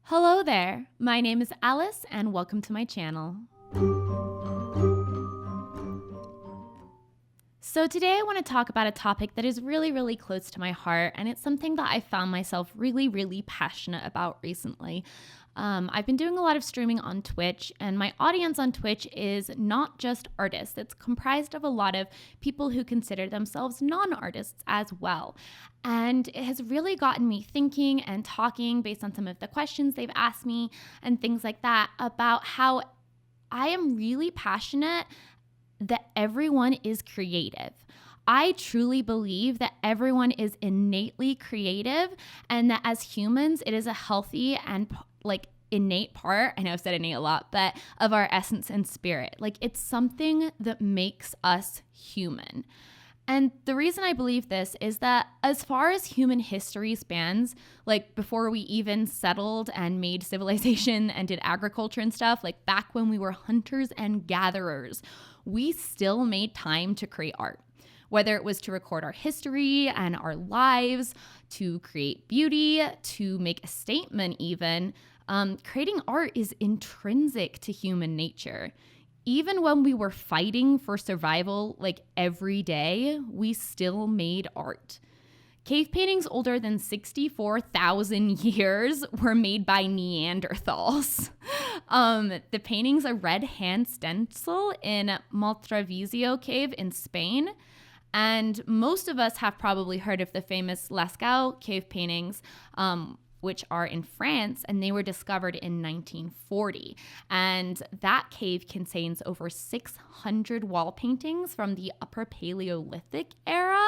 Hello there, my name is Alice and welcome to my channel. So today I want to talk about a topic that is really close to my heart, and it's something that I found myself really passionate about recently. I've been doing a lot of streaming on Twitch, and my audience on Twitch is not just artists. It's comprised of a lot of people who consider themselves non-artists as well. And it has really gotten me thinking and talking based on some of the questions they've asked me and things like that about how I am really passionate that everyone is creative. I truly believe that everyone is innately creative and that as humans, it is a healthy and innate part, I know I've said innate a lot, but of our essence and spirit. It's something that makes us human. And the reason I believe this is that as far as human history spans, before we even settled and made civilization and did agriculture and stuff, back when we were hunters and gatherers, we still made time to create art. Whether it was to record our history and our lives, to create beauty, to make a statement even, creating art is intrinsic to human nature. Even when we were fighting for survival every day, we still made art. Cave paintings older than 64,000 years were made by Neanderthals. The painting's a red hand stencil in Maltravizio cave in Spain. And most of us have probably heard of the famous Lascaux cave paintings, which are in France, and they were discovered in 1940. And that cave contains over 600 wall paintings from the Upper Paleolithic era,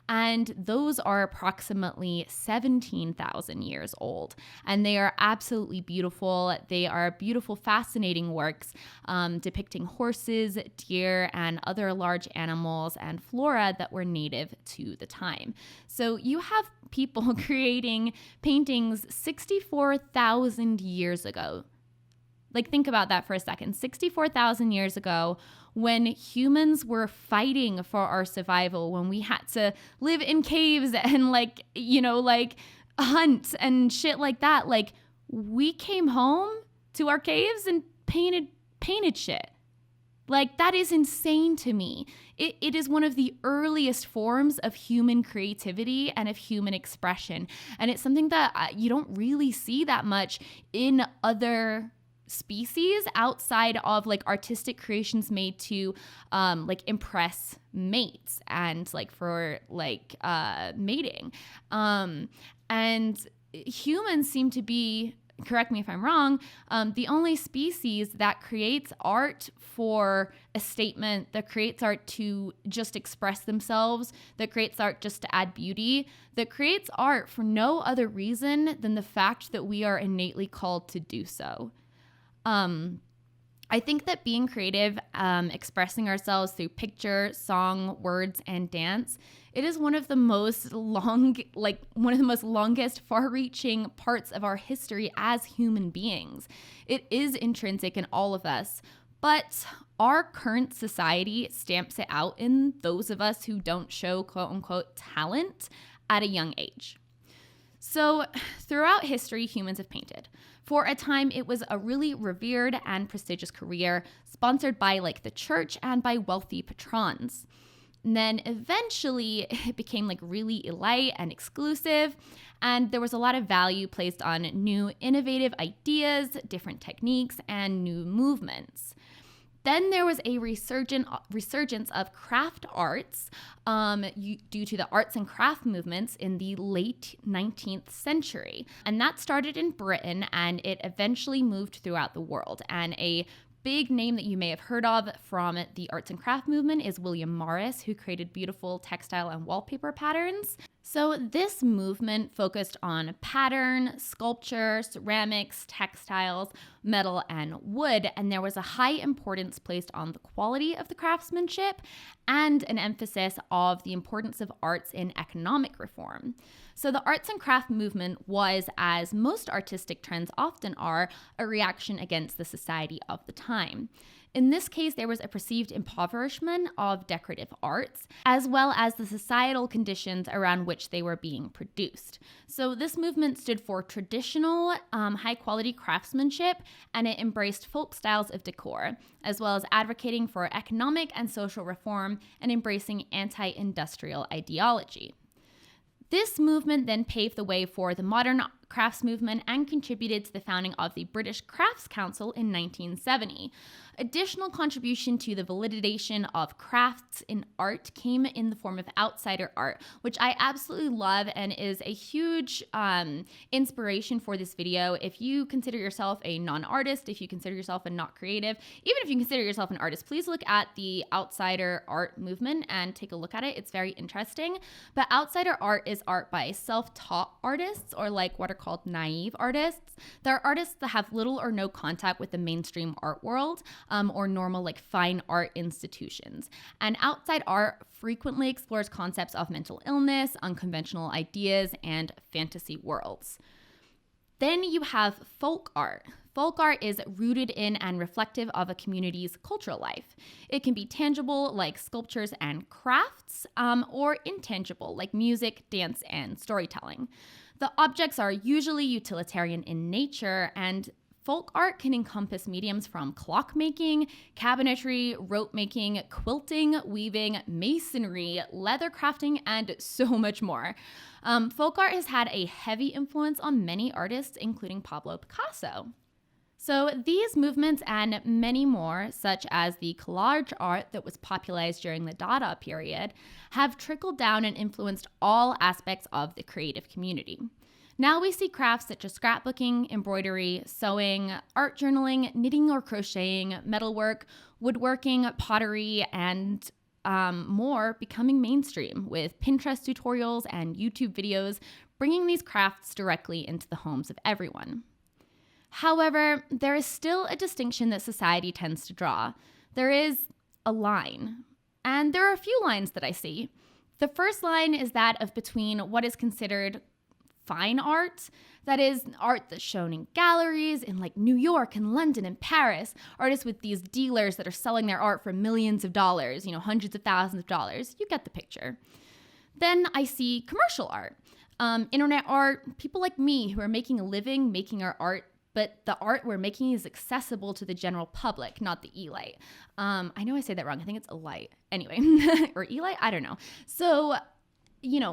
and those are approximately 17,000 years old. And they are absolutely beautiful. They are beautiful, fascinating works depicting horses, deer, and other large animals and flora that were native to the time. So you have people creating paintings 64,000 years ago. Think about that for a second. 64,000 years ago, when humans were fighting for our survival, when we had to live in caves and hunt and shit like that, we came home to our caves and painted shit. That is insane to me. It is one of the earliest forms of human creativity and of human expression. And it's something that you don't really see that much in other species outside of artistic creations made to impress mates and for mating. And humans seem to be, correct me if I'm wrong, the only species that creates art for a statement, that creates art to just express themselves, that creates art just to add beauty, that creates art for no other reason than the fact that we are innately called to do so. I think that being creative, expressing ourselves through picture, song, words, and dance, it is one of the most longest, far-reaching parts of our history as human beings. It is intrinsic in all of us, but our current society stamps it out in those of us who don't show quote-unquote talent at a young age. So throughout history, humans have painted. For a time, it was a really revered and prestigious career, sponsored by the church and by wealthy patrons. And then eventually it became really elite and exclusive, and there was a lot of value placed on new innovative ideas, different techniques, and new movements. Then there was a resurgence of craft arts due to the arts and craft movements in the late 19th century. And that started in Britain, and it eventually moved throughout the world. And a big name that you may have heard of from the arts and craft movement is William Morris, who created beautiful textile and wallpaper patterns. So this movement focused on pattern, sculpture, ceramics, textiles, metal, and wood, and there was a high importance placed on the quality of the craftsmanship and an emphasis of the importance of arts in economic reform. So the arts and craft movement was, as most artistic trends often are, a reaction against the society of the time. In this case, there was a perceived impoverishment of decorative arts, as well as the societal conditions around which which they were being produced. So this movement stood for traditional, high-quality craftsmanship, and it embraced folk styles of decor, as well as advocating for economic and social reform and embracing anti-industrial ideology. This movement then paved the way for the modern crafts movement and contributed to the founding of the British Crafts Council in 1970. Additional contribution to the validation of crafts in art came in the form of outsider art, which I absolutely love and is a huge inspiration for this video. If you consider yourself a non-artist, if you consider yourself a not creative, even if you consider yourself an artist, please look at the outsider art movement and take a look at it. It's very interesting. But outsider art is art by self-taught artists, or like what are called naive artists. They're artists that have little or no contact with the mainstream art world, or normal like fine art institutions. And outside art frequently explores concepts of mental illness, unconventional ideas, and fantasy worlds. Then you have folk art. Folk art is rooted in and reflective of a community's cultural life. It can be tangible, like sculptures and crafts, or intangible, like music, dance, and storytelling. The objects are usually utilitarian in nature, and folk art can encompass mediums from clockmaking, cabinetry, rope making, quilting, weaving, masonry, leather crafting, and so much more. Folk art has had a heavy influence on many artists, including Pablo Picasso. So these movements and many more, such as the collage art that was popularized during the Dada period, have trickled down and influenced all aspects of the creative community. Now we see crafts such as scrapbooking, embroidery, sewing, art journaling, knitting or crocheting, metalwork, woodworking, pottery, and more becoming mainstream, with Pinterest tutorials and YouTube videos bringing these crafts directly into the homes of everyone. However, there is still a distinction that society tends to draw. There is a line, and there are a few lines that I see. The first line is that of between what is considered fine art, that is art that's shown in galleries in like New York and London and Paris, artists with these dealers that are selling their art for millions of dollars, hundreds of thousands of dollars. You get the picture. Then I see commercial art, internet art, people like me who are making a living making our art, but the art we're making is accessible to the general public, not the elite. I know I say that wrong. I think it's elite. Anyway, or elite? I don't know. So,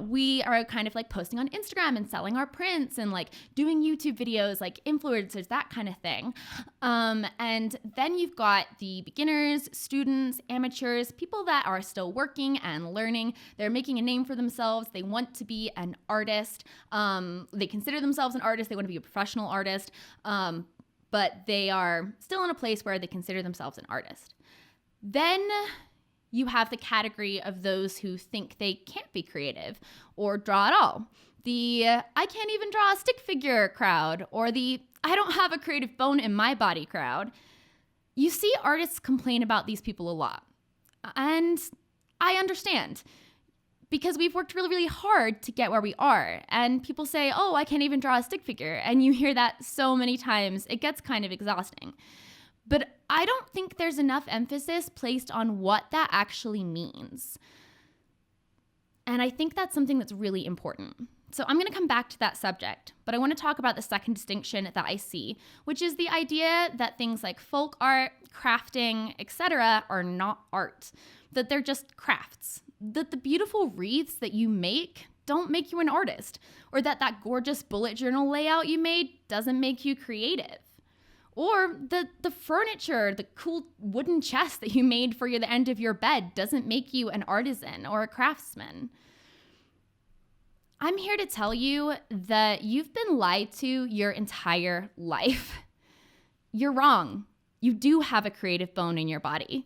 we are kind of like posting on Instagram and selling our prints and like doing YouTube videos, like influencers, that kind of thing. And then you've got the beginners, students, amateurs, people that are still working and learning. They're making a name for themselves. They want to be an artist. They consider themselves an artist. They want to be a professional artist. But they are still in a place where they consider themselves an artist. Then you have the category of those who think they can't be creative or draw at all. The I can't even draw a stick figure crowd, or the I don't have a creative bone in my body crowd. You see artists complain about these people a lot. And I understand, because we've worked really, really hard to get where we are. And people say, oh, I can't even draw a stick figure. And you hear that so many times, it gets kind of exhausting. But I don't think there's enough emphasis placed on what that actually means. And I think that's something that's really important. So I'm going to come back to that subject, but I want to talk about the second distinction that I see, which is the idea that things like folk art, crafting, etc. are not art, that they're just crafts, that the beautiful wreaths that you make don't make you an artist, or that gorgeous bullet journal layout you made doesn't make you creative. Or the furniture, the cool wooden chest that you made for the end of your bed doesn't make you an artisan or a craftsman. I'm here to tell you that you've been lied to your entire life. You're wrong. You do have a creative bone in your body.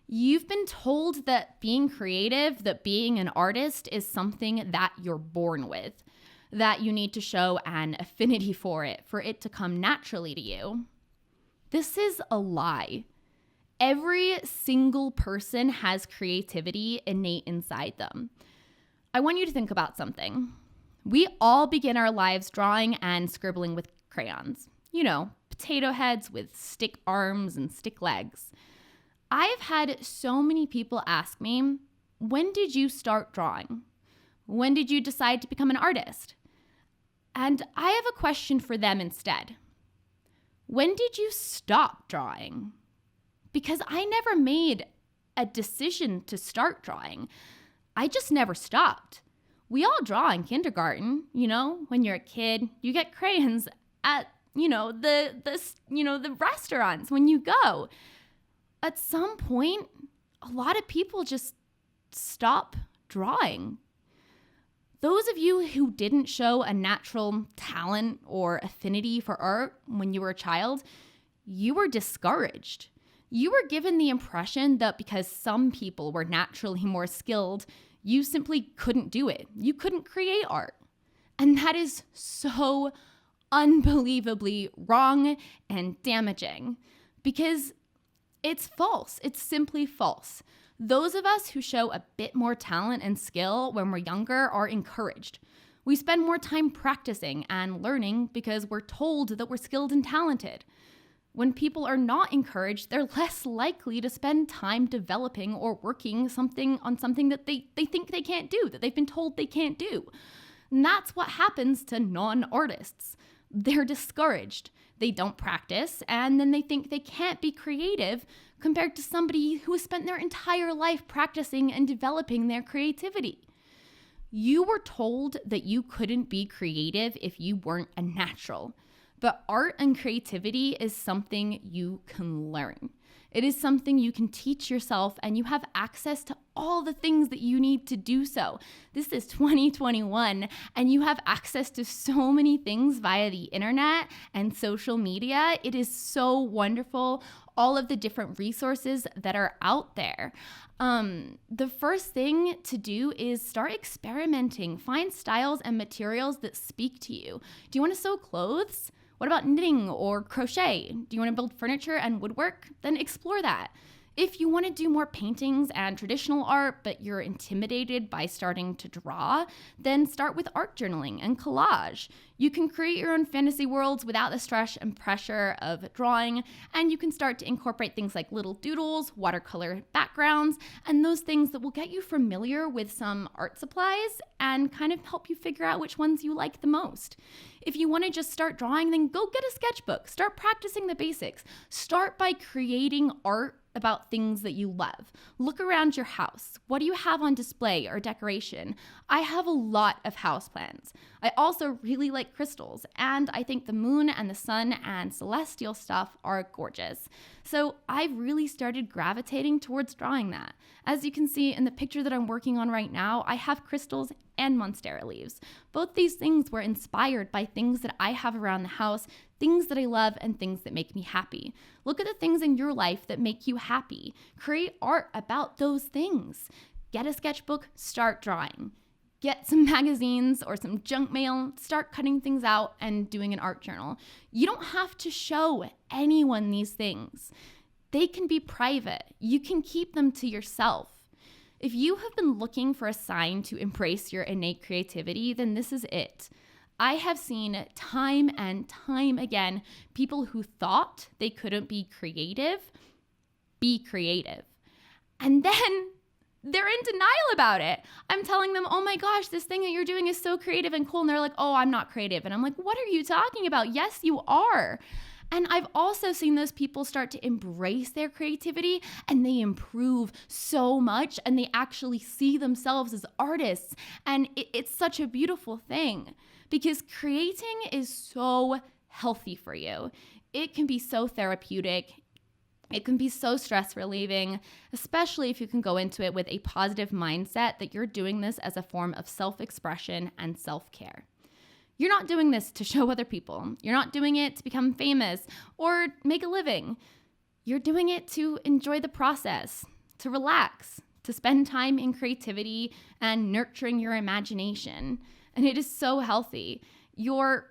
You've been told that being creative, that being an artist is something that you're born with, that you need to show an affinity for it to come naturally to you. This is a lie. Every single person has creativity innate inside them. I want you to think about something. We all begin our lives drawing and scribbling with crayons. Potato heads with stick arms and stick legs. I have had so many people ask me, when did you start drawing? When did you decide to become an artist? And I have a question for them instead. When did you stop drawing? Because I never made a decision to start drawing. I just never stopped. We all draw in kindergarten, when you're a kid, you get crayons at, the restaurants when you go. At some point, a lot of people just stop drawing. Those of you who didn't show a natural talent or affinity for art when you were a child, you were discouraged. You were given the impression that because some people were naturally more skilled, you simply couldn't do it. You couldn't create art. And that is so unbelievably wrong and damaging because it's false. It's simply false. Those of us who show a bit more talent and skill when we're younger are encouraged. We spend more time practicing and learning because we're told that we're skilled and talented. When people are not encouraged, they're less likely to spend time developing or working on something that they think they can't do, that they've been told they can't do. And that's what happens to non-artists. They're discouraged. They don't practice, and then they think they can't be creative compared to somebody who has spent their entire life practicing and developing their creativity. You were told that you couldn't be creative if you weren't a natural. But art and creativity is something you can learn. It is something you can teach yourself, and you have access to all the things that you need to do so. This is 2021, and you have access to so many things via the internet and social media. It is so wonderful, all of the different resources that are out there. The first thing to do is start experimenting. Find styles and materials that speak to you. Do you want to sew clothes? What about knitting or crochet? Do you want to build furniture and woodwork? Then explore that. If you want to do more paintings and traditional art, but you're intimidated by starting to draw, then start with art journaling and collage. You can create your own fantasy worlds without the stress and pressure of drawing, and you can start to incorporate things like little doodles, watercolor backgrounds, and those things that will get you familiar with some art supplies and kind of help you figure out which ones you like the most. If you want to just start drawing, then go get a sketchbook. Start practicing the basics. Start by creating art about things that you love. Look around your house. What do you have on display or decoration? I have a lot of houseplants. I also really like crystals, and I think the moon and the sun and celestial stuff are gorgeous. So I've really started gravitating towards drawing that. As you can see in the picture that I'm working on right now, I have crystals and monstera leaves. Both these things were inspired by things that I have around the house, things that I love, and things that make me happy. Look at the things in your life that make you happy. Create art about those things. Get a sketchbook, start drawing. Get some magazines or some junk mail, start cutting things out and doing an art journal. You don't have to show anyone these things. They can be private. You can keep them to yourself. If you have been looking for a sign to embrace your innate creativity, then this is it. I have seen time and time again people who thought they couldn't be creative. And then they're in denial about it. I'm telling them, oh my gosh, this thing that you're doing is so creative and cool. And they're like, oh, I'm not creative. And I'm like, what are you talking about? Yes, you are. And I've also seen those people start to embrace their creativity, and they improve so much, and they actually see themselves as artists. And it's such a beautiful thing because creating is so healthy for you. It can be so therapeutic. It can be so stress relieving, especially if you can go into it with a positive mindset that you're doing this as a form of self-expression and self-care. You're not doing this to show other people. You're not doing it to become famous or make a living. You're doing it to enjoy the process, to relax, to spend time in creativity and nurturing your imagination. And it is so healthy. You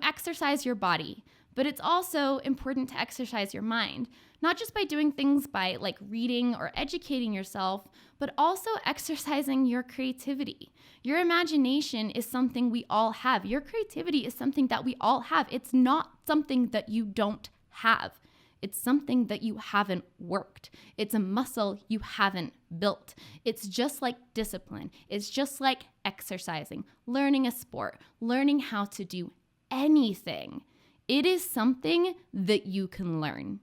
exercise your body, but it's also important to exercise your mind, not just by doing things by like reading or educating yourself, but also exercising your creativity. Your imagination is something we all have. Your creativity is something that we all have. It's not something that you don't have. It's something that you haven't worked. It's a muscle you haven't built. It's just like discipline. It's just like exercising, learning a sport, learning how to do anything. It is something that you can learn.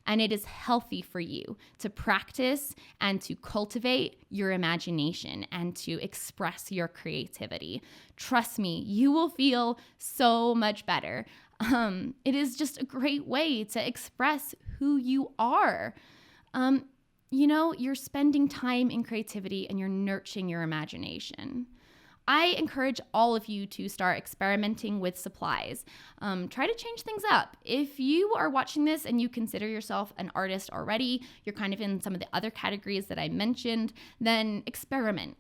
And it is healthy for you to practice and to cultivate your imagination and to express your creativity. Trust me, you will feel so much better. It is just a great way to express who you are. You're spending time in creativity and you're nurturing your imagination. I encourage all of you to start experimenting with supplies. Try to change things up. If you are watching this and you consider yourself an artist already, you're kind of in some of the other categories that I mentioned, then experiment.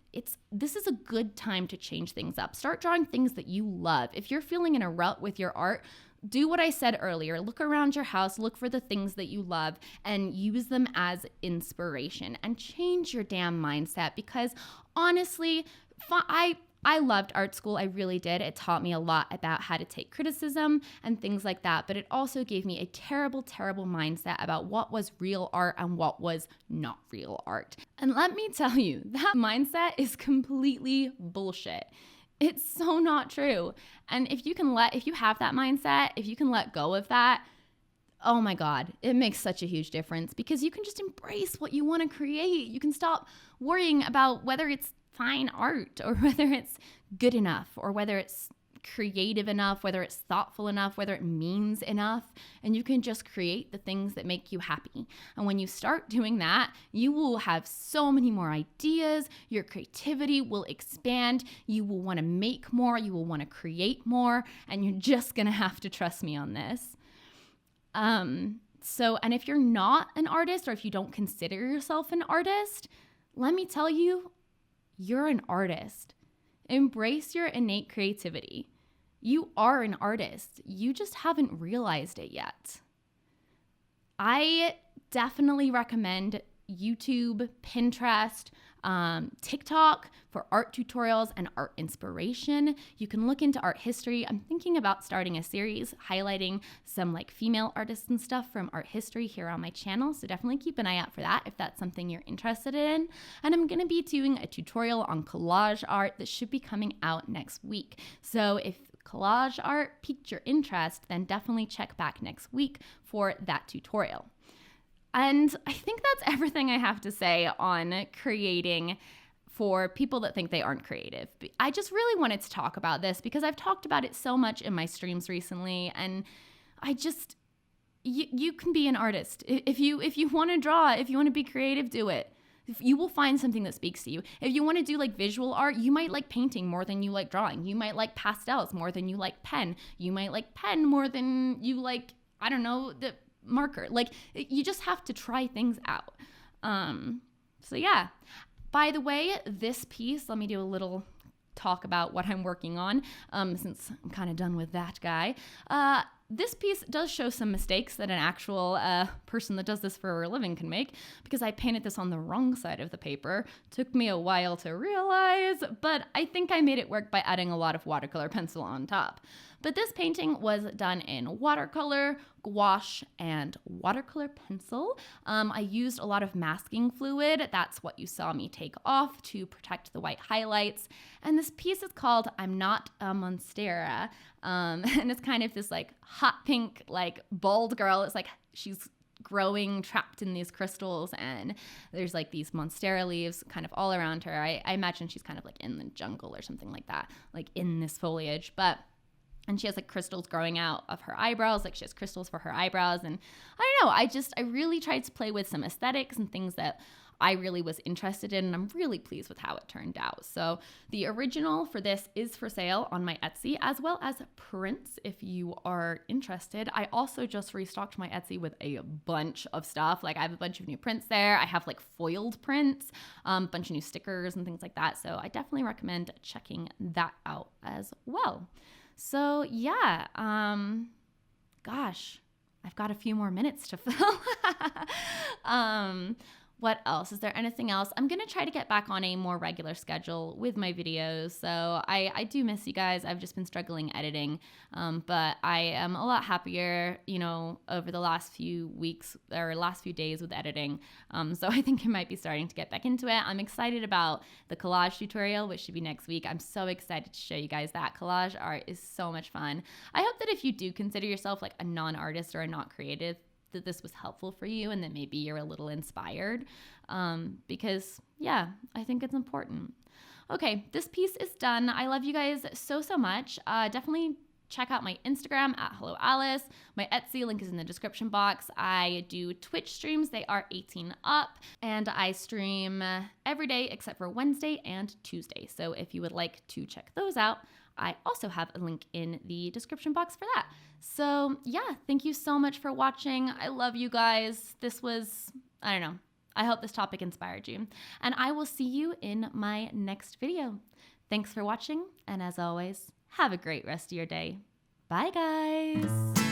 This is a good time to change things up. Start drawing things that you love. If you're feeling in a rut with your art, do what I said earlier. Look around your house, look for the things that you love and use them as inspiration and change your damn mindset because honestly, I loved art school. I really did. It taught me a lot about how to take criticism and things like that. But it also gave me a terrible, terrible mindset about what was real art and what was not real art. And let me tell you, that mindset is completely bullshit. It's so not true. And if you have that mindset, if you can let go of that, oh my God, it makes such a huge difference because you can just embrace what you want to create. You can stop worrying about whether it's fine art or whether it's good enough or whether it's creative enough, whether it's thoughtful enough, whether it means enough, and you can just create the things that make you happy. And when you start doing that, you will have so many more ideas, your creativity will expand, you will want to make more, you will want to create more, and you're just gonna have to trust me on this. And if you're not an artist or if you don't consider yourself an artist, let me tell you, you're an artist. Embrace your innate creativity. You are an artist. You just haven't realized it yet. I definitely recommend YouTube, Pinterest, TikTok for art tutorials and art inspiration. You can look into art history. I'm thinking about starting a series highlighting some female artists and stuff from art history here on my channel. So definitely keep an eye out for that if that's something you're interested in. And I'm going to be doing a tutorial on collage art that should be coming out next week. So if collage art piqued your interest, then definitely check back next week for that tutorial. And I think that's everything I have to say on creating for people that think they aren't creative. I just really wanted to talk about this because I've talked about it so much in my streams recently, and you can be an artist. If you want to draw, if you want to be creative, do it. You will find something that speaks to you. If you want to do visual art, you might like painting more than you like drawing. You might like pastels more than you like pen. You might like pen more than you like, I don't know, the marker. You just have to try things out. So yeah. By the way, this piece, let me do a little talk about what I'm working on, since I'm kind of done with that guy. This piece does show some mistakes that an actual person that does this for a living can make, because I painted this on the wrong side of the paper. Took me a while to realize, but I think I made it work by adding a lot of watercolor pencil on top. But this painting was done in watercolor, gouache, and watercolor pencil. I used a lot of masking fluid. That's what you saw me take off to protect the white highlights. And this piece is called I'm Not a Monstera. And it's kind of this hot pink, bald girl. It's she's growing trapped in these crystals, and there's these monstera leaves kind of all around her. I imagine she's kind of in the jungle or something like that, in this foliage. And she has crystals growing out of her eyebrows. She has crystals for her eyebrows. And I don't know, I really tried to play with some aesthetics and things that I really was interested in, and I'm really pleased with how it turned out. So the original for this is for sale on my Etsy, as well as prints if you are interested. I also just restocked my Etsy with a bunch of stuff. I have a bunch of new prints there. I have foiled prints, a bunch of new stickers and things like that. So I definitely recommend checking that out as well. So yeah, gosh, I've got a few more minutes to fill. What else? Is there anything else? I'm going to try to get back on a more regular schedule with my videos. So I do miss you guys. I've just been struggling editing. But I am a lot happier, over the last few weeks or last few days with editing. So I think I might be starting to get back into it. I'm excited about the collage tutorial, which should be next week. I'm so excited to show you guys that. Collage art is so much fun. I hope that if you do consider yourself like a non-artist or a not creative, that this was helpful for you and that maybe you're a little inspired, because I think it's important. Okay, this piece is done. I love you guys so much. Definitely check out my Instagram at Hello Alice. My Etsy link is in the description box. I do Twitch streams. They are 18 up, and I stream every day except for Wednesday and Tuesday. So if you would like to check those out, I also have a link in the description box for that. So thank you so much for watching. I love you guys. This was, I hope this topic inspired you. And I will see you in my next video. Thanks for watching. And as always, have a great rest of your day. Bye, guys.